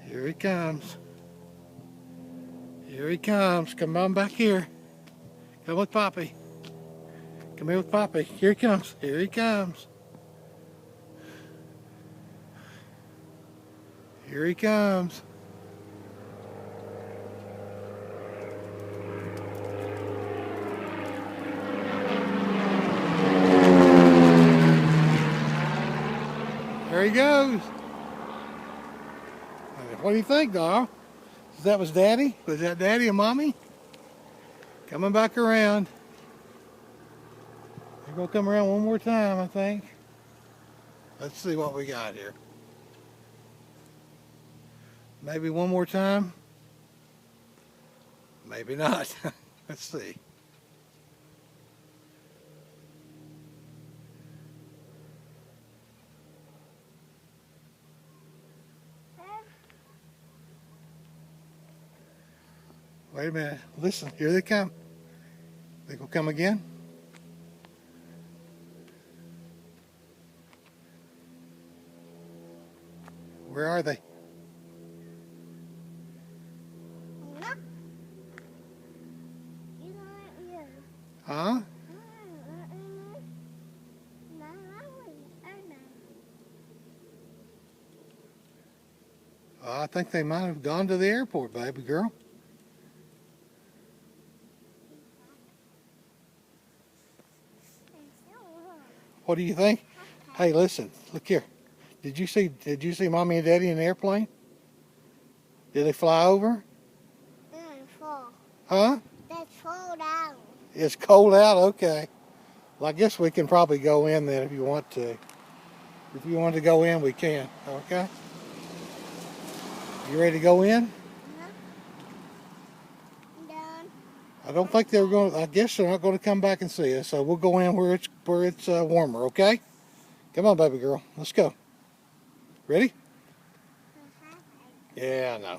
Here he comes. Here he comes. Come on back here. Come with Poppy. Come here with Poppy. Here he comes. Here he comes. Here he comes. There he goes. What do you think, doll? That was Daddy? Was that Daddy and Mommy? Coming back around. They're going to come around one more time, I think. Let's see what we got here. Maybe one more time. Maybe not. Let's see. Wait a minute. Listen, here they come. They gonna come again? Where are they? Huh? I think they might have gone to the airport, baby girl. What do you think? Hey, listen, look here. Did you see Mommy and Daddy in the airplane? Did they fly over? Huh? That's cold out. It's cold out? Okay. Well, I guess we can probably go in then if you want to. If you want to go in, we can. Okay? You ready to go in? Done. I don't think they're going to, I guess they're not going to come back and see us, so we'll go in where it's warmer, okay? Come on, baby girl. Let's go. Ready? Yeah, I know.